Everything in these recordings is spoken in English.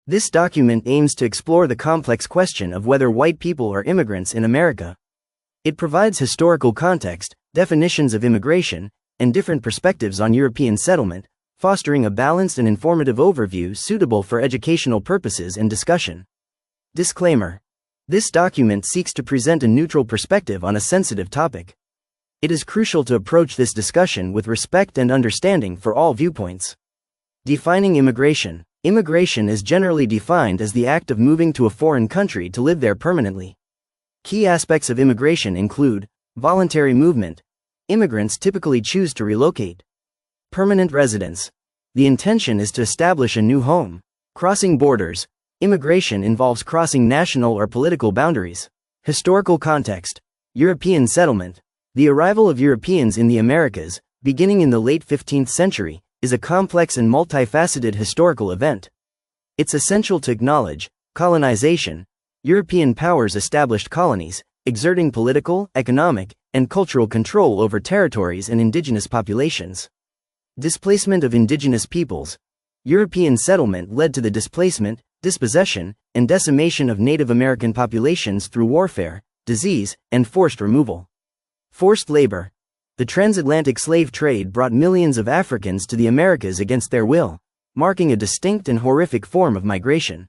This document aims to explore the complex question of whether white people are immigrants in America. It provides historical context, definitions of immigration, and different perspectives on European settlement, fostering a balanced and informative overview suitable for educational purposes and discussion. Disclaimer: this document seeks to present a neutral perspective on a sensitive topic. It is crucial to approach this discussion with respect and understanding for all viewpoints. Defining immigration. Immigration is generally defined as the act of moving to a foreign country to live there permanently. Key aspects of immigration include voluntary movement. Immigrants typically choose to relocate. Permanent residence. The intention is to establish a new home. Crossing borders. Immigration involves crossing national or political boundaries. Historical context. European settlement. The arrival of Europeans in the Americas, beginning in the late 15th century, is a complex and multifaceted historical event. It's essential to acknowledge colonization. European powers established colonies, exerting political, economic, and cultural control over territories and indigenous populations. Displacement of indigenous peoples. European settlement led to the displacement, dispossession, and decimation of Native American populations through warfare, disease, and forced removal. Forced labor. The transatlantic slave trade brought millions of Africans to the Americas against their will, marking a distinct and horrific form of migration.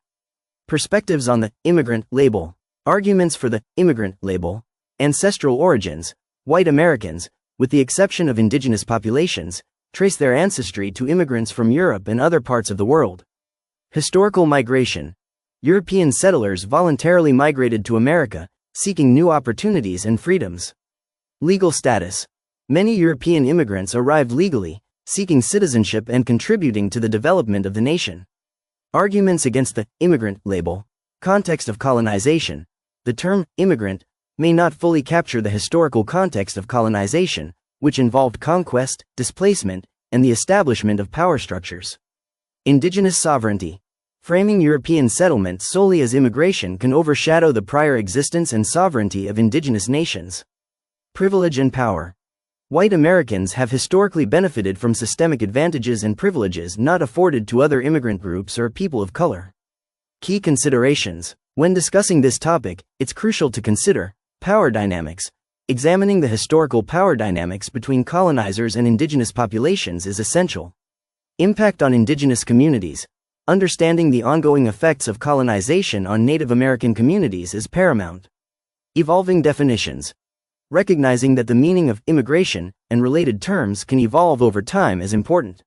Perspectives on the immigrant label. Arguments for the immigrant label. Ancestral origins. White Americans, with the exception of indigenous populations, trace their ancestry to immigrants from Europe and other parts of the world. Historical migration. European settlers voluntarily migrated to America, seeking new opportunities and freedoms. Legal status. Many European immigrants arrived legally, seeking citizenship and contributing to the development of the nation. Arguments against the immigrant label. Context of colonization. The term immigrant may not fully capture the historical context of colonization, which involved conquest, displacement, and the establishment of power structures. Indigenous sovereignty. Framing European settlement solely as immigration can overshadow the prior existence and sovereignty of indigenous nations. Privilege and power. White Americans have historically benefited from systemic advantages and privileges not afforded to other immigrant groups or people of color. Key considerations. When discussing this topic, it's crucial to consider power dynamics. Examining the historical power dynamics between colonizers and indigenous populations is essential. Impact on indigenous communities. Understanding the ongoing effects of colonization on Native American communities is paramount. Evolving definitions. Recognizing that the meaning of immigration and related terms can evolve over time is important.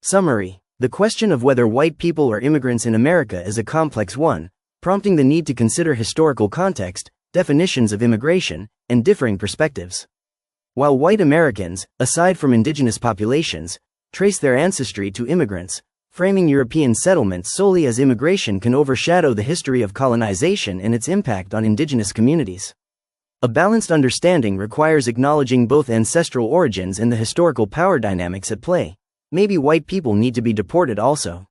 Summary. The question of whether white people are immigrants in America is a complex one, prompting the need to consider historical context, definitions of immigration, and differing perspectives. While white Americans, aside from indigenous populations, trace their ancestry to immigrants, framing European settlement solely as immigration can overshadow the history of colonization and its impact on indigenous communities. A balanced understanding requires acknowledging both ancestral origins and the historical power dynamics at play. Maybe white people need to be deported also.